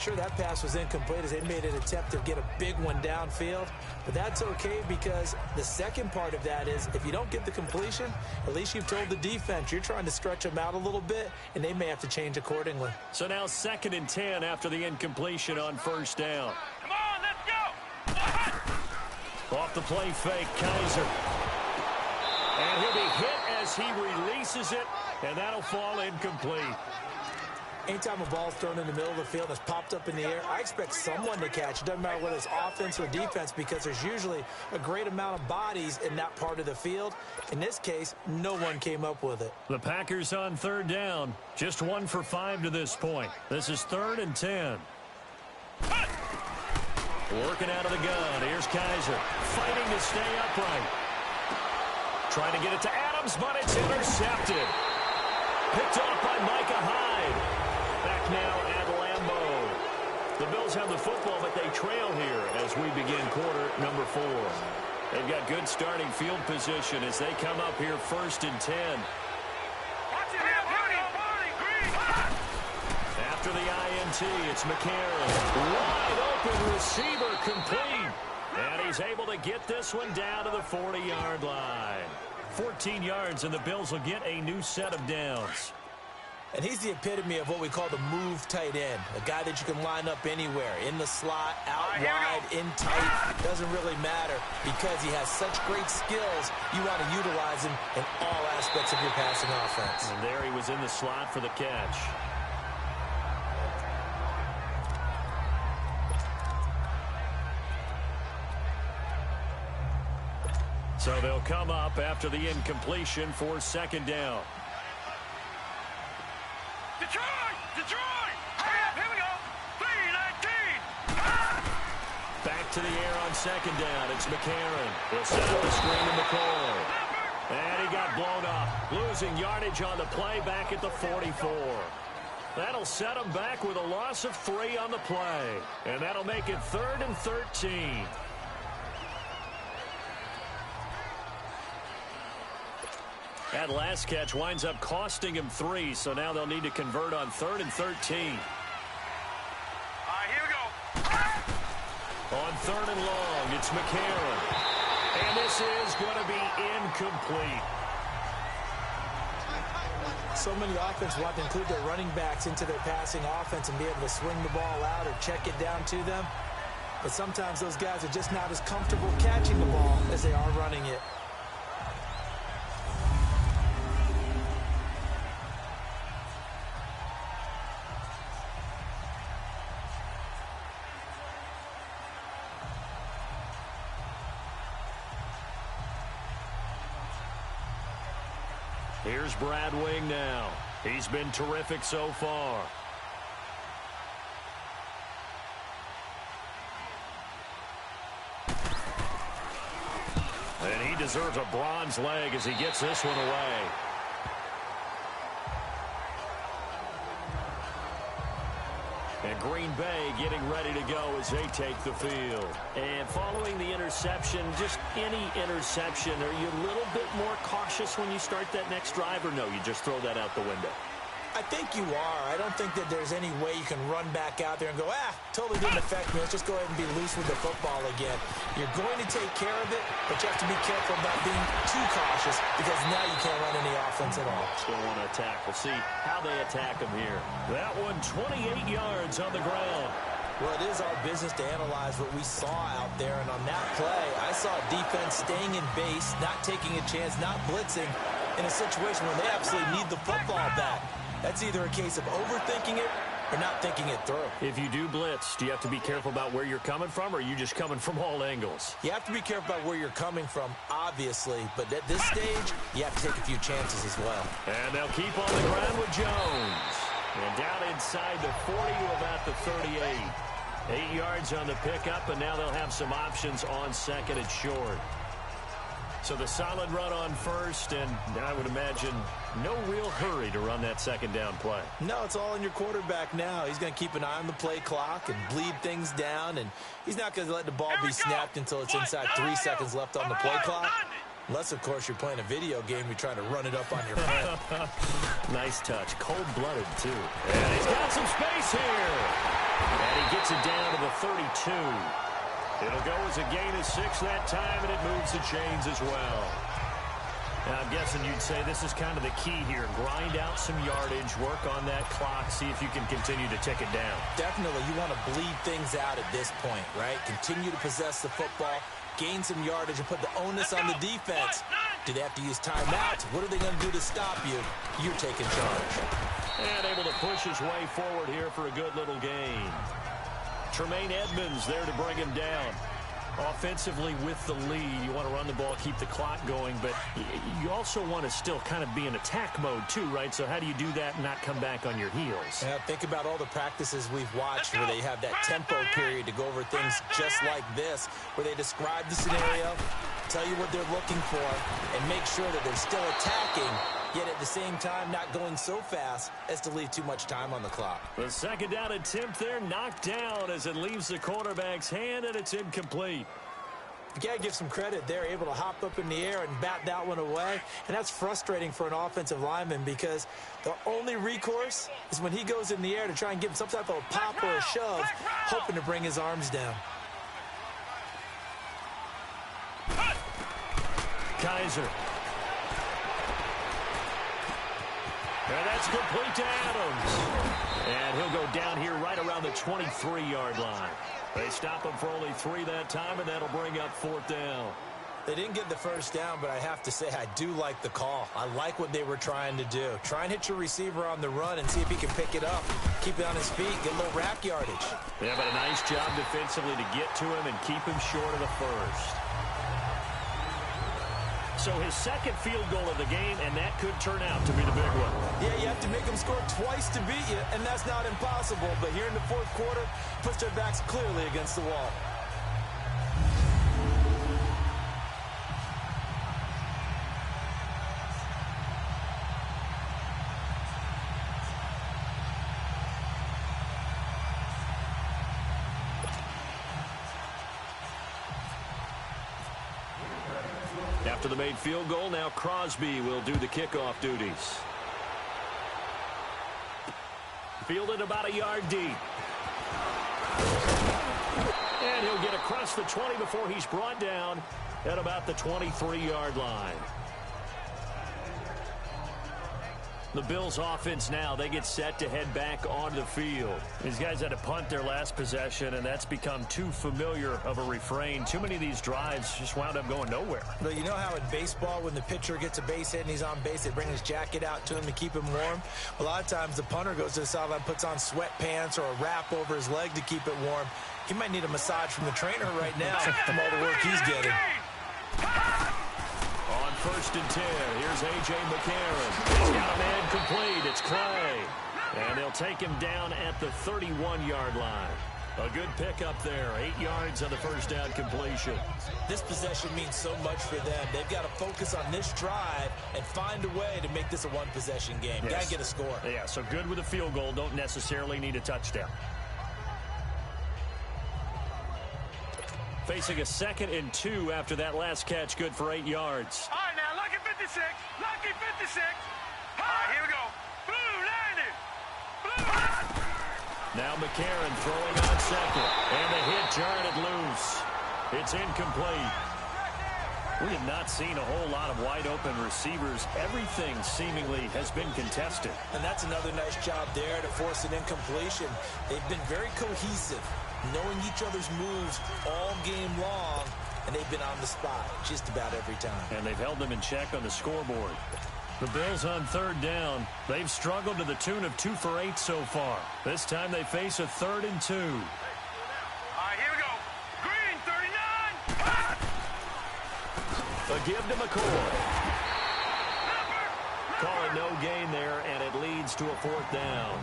Sure, that pass was incomplete as they made an attempt to get a big one downfield. But that's okay because the second part of that is if you don't get the completion, at least you've told the defense you're trying to stretch them out a little bit, and they may have to change accordingly. So now 2nd and 10 after the incompletion on first down. Come on, let's go. What? Off the play fake, Kaiser. And he'll be hit as he releases it, and that'll fall incomplete. Anytime a ball's thrown in the middle of the field that's popped up in the air, I expect someone to catch. It doesn't matter whether it's offense or defense because there's usually a great amount of bodies in that part of the field. In this case, no one came up with it. The Packers on 3rd down. Just 1 for 5 to this point. This is 3rd and 10. Working out of the gun. Here's Kaiser. Fighting to stay upright. Trying to get it to Adams, but it's intercepted. Picked off by Micah Hyde. Back now at Lambeau. The Bills have the football, but they trail here as we begin quarter number 4. They've got good starting field position as they come up here 1st and 10. Watch it here, Green. After the INT, it's McCarron. Wide open receiver complete. And he's able to get this one down to the 40-yard line. 14 yards, and the Bills will get a new set of downs. And he's the epitome of what we call the move tight end, a guy that you can line up anywhere, in the slot, out wide, in tight. Doesn't really matter because he has such great skills. You want to utilize him in all aspects of your passing offense. And there he was in the slot for the catch. So they'll come up after the incompletion for 2nd down. Detroit! Hurry up, here we go! 3-19! Back to the air on 2nd down. It's McCarron. He'll set up the screen in the corner. And he got blown up. Losing yardage on the play back at the 44. That'll set him back with a loss of 3 on the play. And that'll make it 3rd and 13. That last catch winds up costing him 3, so now they'll need to convert on 3rd and 13. All right, here we go. On 3rd and long, it's McCarron. And this is going to be incomplete. So many offenses want to include their running backs into their passing offense and be able to swing the ball out or check it down to them. But sometimes those guys are just not as comfortable catching the ball as they are running it. Here's Brad Wing now. He's been terrific so far. And he deserves a bronze leg as he gets this one away. And Green Bay getting ready to go as they take the field. And following the interception, just any interception, are you a little bit more cautious when you start that next drive, or no, you just throw that out the window? I think you are. I don't think that there's any way you can run back out there and go, totally didn't affect me. Let's just go ahead and be loose with the football again. You're going to take care of it, but you have to be careful about being too cautious because now you can't run any offense at all. Still want to attack. We'll see how they attack them here. That one, 28 yards on the ground. Well, it is our business to analyze what we saw out there, and on that play, I saw defense staying in base, not taking a chance, not blitzing in a situation where they absolutely need the football back. That's either a case of overthinking it or not thinking it through. If you do blitz, do you have to be careful about where you're coming from, or are you just coming from all angles? You have to be careful about where you're coming from, obviously, but at this stage, you have to take a few chances as well. And they'll keep on the ground with Jones. And down inside the 40 to about the 38. 8 yards on the pickup, and now they'll have some options on second and short. So the solid run on first, and I would imagine no real hurry to run that second down play. No, it's all in your quarterback now. He's going to keep an eye on the play clock and bleed things down, and he's not going to let the ball be snapped until it's inside 3 seconds left on the play clock. Unless, of course, you're playing a video game, you're trying to run it up on your friend. Nice touch. Cold-blooded, too. And he's got some space here. And he gets it down to the 32. It'll go as a gain of 6 that time, and it moves the chains as well. Now, I'm guessing you'd say this is kind of the key here. Grind out some yardage, work on that clock, see if you can continue to tick it down. Definitely. You want to bleed things out at this point, right? Continue to possess the football, gain some yardage, and put the onus on the defense. Do they have to use timeouts? What are they going to do to stop you? You're taking charge. And able to push his way forward here for a good little gain. Tremaine Edmonds there to bring him down. Offensively with the lead, you want to run the ball, keep the clock going, but you also want to still kind of be in attack mode too, right? So how do you do that and not come back on your heels? Yeah, think about all the practices we've watched where they have that tempo period to go over things just like this, where they describe the scenario, tell you what they're looking for, and make sure that they're still attacking, yet at the same time not going so fast as to leave too much time on the clock. The second down attempt there knocked down as it leaves the quarterback's hand, and it's incomplete. You got to give some credit. They're able to hop up in the air and bat that one away, and that's frustrating for an offensive lineman because the only recourse is when he goes in the air to try and give him some type of a pop or a shove, hoping to bring his arms down. Kaiser. And that's complete to Adams. And he'll go down here right around the 23-yard line. They stop him for only 3 that time, and that'll bring up 4th down. They didn't get the first down, but I have to say I do like the call. I like what they were trying to do. Try and hit your receiver on the run and see if he can pick it up. Keep it on his feet, get a little rack yardage. Yeah, but a nice job defensively to get to him and keep him short of the first. So his second field goal of the game, and that could turn out to be the big one. Yeah, you have to make them score twice to beat you, and that's not impossible. But here in the fourth quarter, puts their backs clearly against the wall. After the made field goal, now Crosby will do the kickoff duties. Fielded about a yard deep. And he'll get across the 20 before he's brought down at about the 23-yard line. The Bills offense now, they get set to head back onto the field. These guys had to punt their last possession, and that's become too familiar of a refrain. Too many of these drives just wound up going nowhere. But you know how in baseball, when the pitcher gets a base hit and he's on base, they bring his jacket out to him to keep him warm? A lot of times the punter goes to the sideline, puts on sweatpants or a wrap over his leg to keep it warm. He might need a massage from the trainer right now from all the work he's getting. On 1st and 10, here's A.J. McCarron. He's got a man complete. It's Clay. And they'll take him down at the 31-yard line. A good pickup there. 8 yards on the first down completion. This possession means so much for them. They've got to focus on this drive and find a way to make this a one-possession game. Yes. Got to get a score. Yeah, so good with a field goal. Don't necessarily need a touchdown. Facing a 2nd and 2 after that last catch. Good for 8 yards. All right, now, lucky 56. Lucky 56. All right, here we go. Blue, landed. Blue. Now McCarron throwing on 2nd. And the hit jarred it loose. It's incomplete. We have not seen a whole lot of wide-open receivers. Everything seemingly has been contested. And that's another nice job there to force an incompletion. They've been very cohesive, knowing each other's moves all game long, and they've been on the spot just about every time. And they've held them in check on the scoreboard. The Bills on 3rd down. They've struggled to the tune of 2 for 8 so far. This time they face a 3rd and 2. All right, here we go. Green, 39. A give to McCoy. Calling no gain there, and it leads to a 4th down.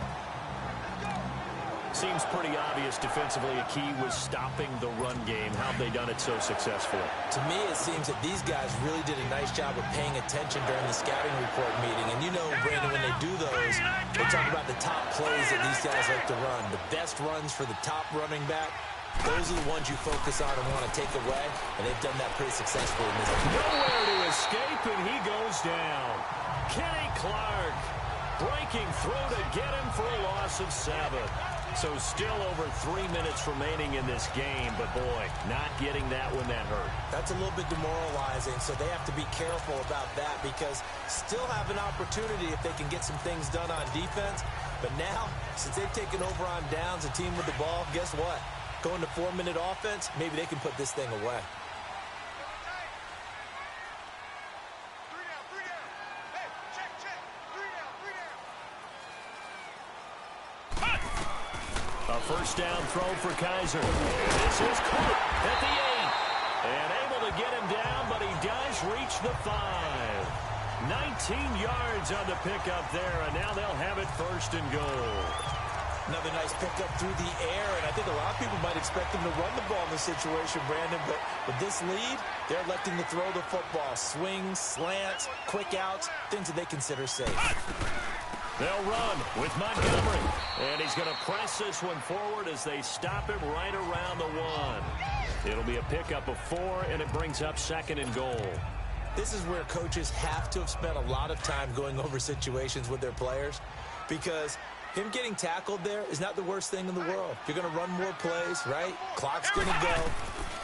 Seems pretty obvious defensively a key was stopping the run game. How have they done it so successfully? To me, it seems that these guys really did a nice job of paying attention during the scouting report meeting. And you know, Brandon, when they do those, they talk about the top plays that these guys like to run. The best runs for the top running back, those are the ones you focus on and want to take away. And they've done that pretty successfully in this game. Nowhere to escape, and he goes down. Kenny Clark breaking through to get him for a loss of 7. So still over 3 minutes remaining in this game, but boy, not getting that when that hurt. That's a little bit demoralizing, so they have to be careful about that because still have an opportunity if they can get some things done on defense. But now, since they've taken over on downs, a team with the ball, guess what? Going to 4-minute offense, maybe they can put this thing away. A first down throw for Kaiser. This is caught at the 8. And able to get him down, but he does reach the 5. 19 yards on the pickup there, and now they'll have it 1st and goal. Another nice pickup through the air, and I think a lot of people might expect them to run the ball in this situation, Brandon, but with this lead, they're electing to throw the football. Swings, slants, quick outs, things that they consider safe. They'll run with Montgomery, and he's going to press this one forward as they stop him right around the 1. It'll be a pickup of 4, and it brings up 2nd and goal. This is where coaches have to have spent a lot of time going over situations with their players because him getting tackled there is not the worst thing in the world. You're going to run more plays, right? Clock's going to go.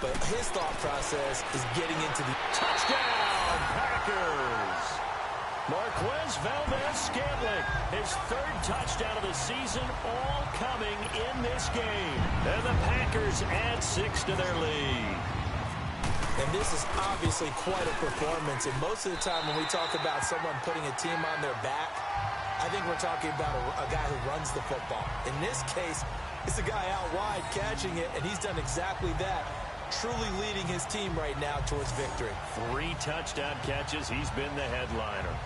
But his thought process is getting into the touchdown, Packers. Marquez Valdez-Scantling, his 3rd touchdown of the season, all coming in this game. And the Packers add 6 to their lead. And this is obviously quite a performance. And most of the time when we talk about someone putting a team on their back, I think we're talking about a guy who runs the football. In this case, it's a guy out wide catching it, and he's done exactly that. Truly leading his team right now towards victory. 3 touchdown catches. He's been the headliner.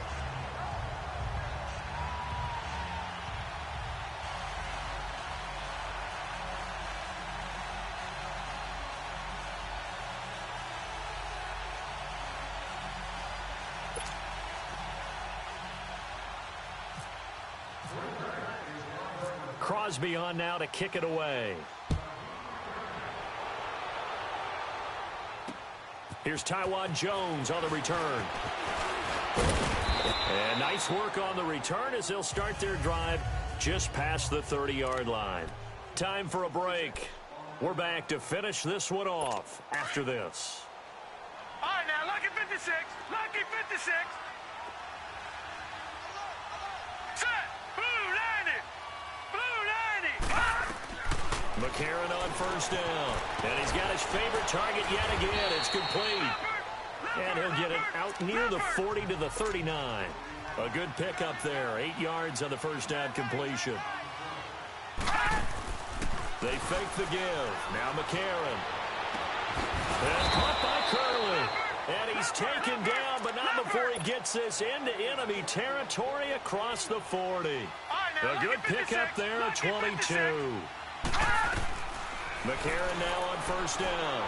Crosby on now to kick it away. Here's Taiwan Jones on the return. And nice work on the return as they'll start their drive just past the 30-yard line. Time for a break. We're back to finish this one off after this. All right, now, lucky 56. Lucky 56. Set. Blue, landed. Blue, landed. McCarron on first down. And he's got his favorite target yet again. It's complete. And he'll get it out near the 40 to the 39. A good pickup there. 8 yards on the first down completion. They fake the give. Now McCarron. And caught by Curley. And he's taken down, but not before he gets this into enemy territory across the 40. A good pickup there at 22. McCarron now on first down.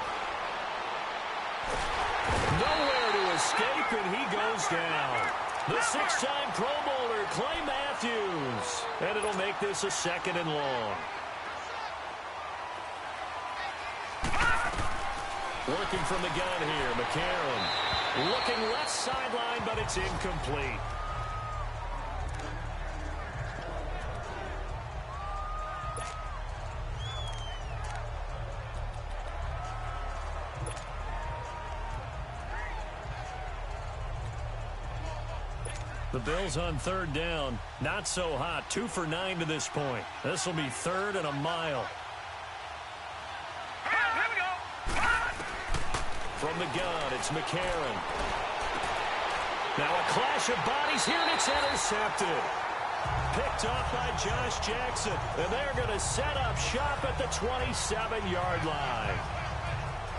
Nowhere to escape, and he goes down. The six-time Pro Bowler, Clay Matthews. And it'll make this a 2nd and long. Working from the gun here, McCarron. Looking left sideline, but it's incomplete. The Bills on 3rd down. Not so hot. 2 for 9 to this point. This will be 3rd and a mile. Here we go. From the gun, it's McCarron. Now a clash of bodies here, and it's intercepted. Picked off by Josh Jackson. And they're going to set up shop at the 27-yard line.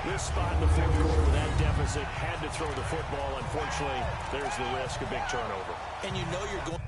This spot in the 4th quarter with that deficit, had to throw the football. Unfortunately, there's the risk of big turnover. And you know you're going...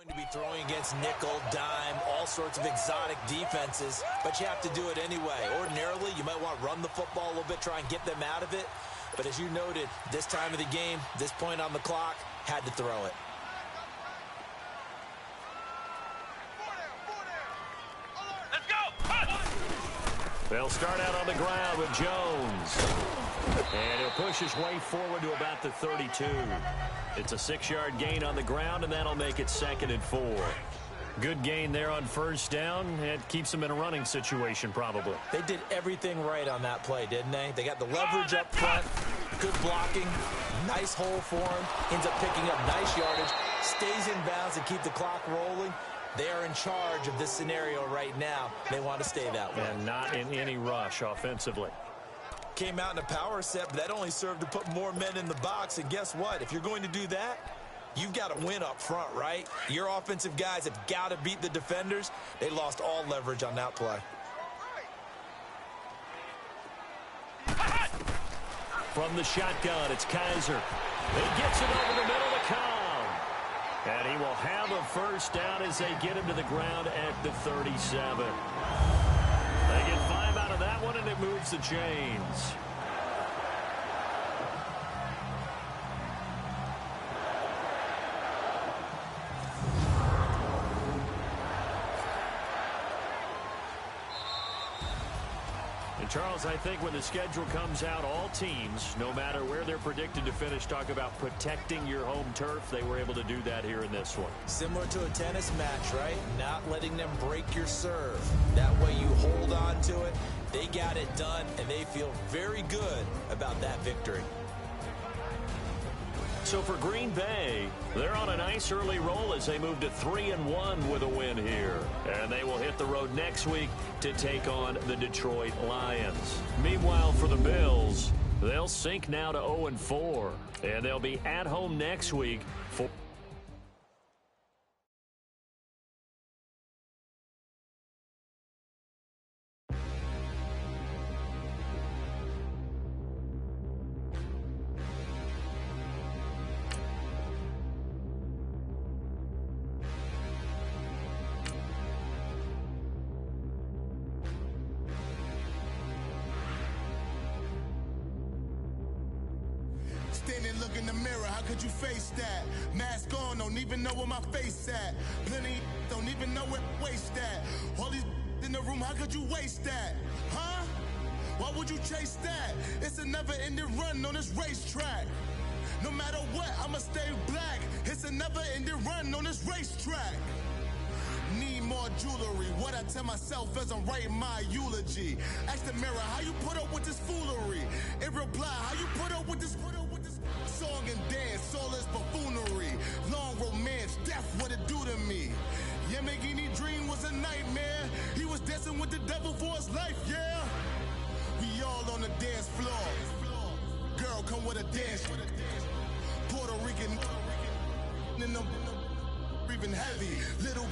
to be throwing against nickel, dime, all sorts of exotic defenses, but you have to do it anyway. Ordinarily, you might want to run the football a little bit, try and get them out of it. But as you noted, this time of the game, this point on the clock, had to throw it. Let's go. They'll start out on the ground with Jones. And he'll push his way forward to about the 32. It's a 6-yard gain on the ground, and that'll make it 2nd and 4. Good gain there on first down. It keeps him in a running situation, probably. They did everything right on that play, didn't they? They got the leverage up front, good blocking, nice hole for him, ends up picking up nice yardage, stays in bounds and keep the clock rolling. They are in charge of this scenario right now. They want to stay that way. And not in any rush offensively. Came out in a power set, but that only served to put more men in the box. And guess what? If you're going to do that, you've got to win up front, right? Your offensive guys have got to beat the defenders. They lost all leverage on that play. From the shotgun, it's Kaiser. He gets it over the middle to Cobb. And he will have a first down as they get him to the ground at the 37. They get 5 out of that one, and it moves the chains. And Charles, I think when the schedule comes out, all teams, no matter where they're predicted to finish, talk about protecting your home turf. They were able to do that here in this one. Similar to a tennis match, right? Not letting them break your serve. That way you hold on to it. They got it done, and they feel very good about that victory. So for Green Bay, they're on a nice early roll as they move to 3-1 with a win here. And they will hit the road next week to take on the Detroit Lions. Meanwhile, for the Bills, they'll sink now to 0-4. And they'll be at home next week for... Standing, look in the mirror, how could you face that? Mask on, don't even know where my face at. Plenty, don't even know where waste at. All these in the room, how could you waste that? Huh? Why would you chase that? It's a never-ending run on this racetrack. No matter what, I'ma stay black. It's a never-ending run on this racetrack. Need more jewelry. What I tell myself as I'm writing my eulogy. Ask the mirror, how you put up with this foolery? It reply, how you put up with this song and dance, soulless buffoonery. Long romance, death, what it do to me? Yamagini dream was a nightmare. He was dancing with the devil for his life, yeah. We all on the dance floor. Girl, come with a dance. Puerto Rican in the breathing heavy. Little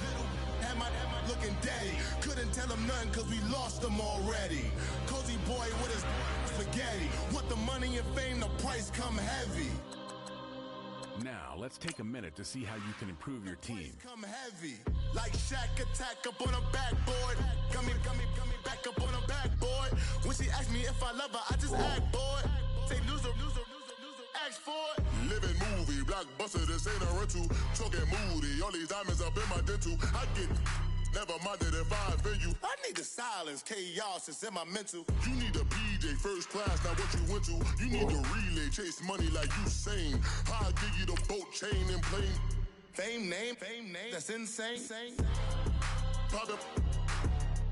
had my looking daddy. Couldn't tell him nothing cause we lost him already. Cozy boy with his spaghetti. What the money and fame, the price come heavy. Now, let's take a minute to see how you can improve your team. Come heavy. Like Shaq attack up on a backboard. Gummy, back up on a backboard. When she asked me if I love her, I just act bored. Say loser, ask for it. Living movie, blockbuster, this ain't a rental. Talking moody, all these diamonds up in my dental. I get never minded if I offend you. I need the silence, chaos is in my mental. You need a PJ, first class, not what you went to. You need a relay, chase money like you sane. How I give you the boat, chain, and plane. Fame name, that's insane. Private.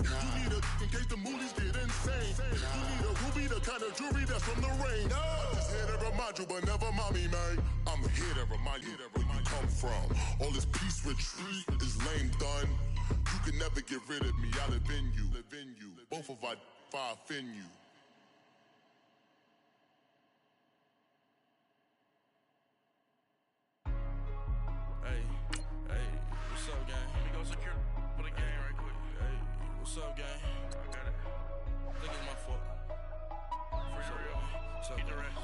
You need a, in case the movies get insane. You need a ruby, the kind of jewelry that's from the rain. I'm just here to remind you, but never mommy, man. I'm here to remind you where you come from. All this peace retreat is lame done. You can never get rid of me, I live in you. Both of our fire offend you. Hey, what's up, gang? Let me go secure for the game right quick. Hey, what's up, gang? I got it. I think it's my fault. Free real. What's up, gang?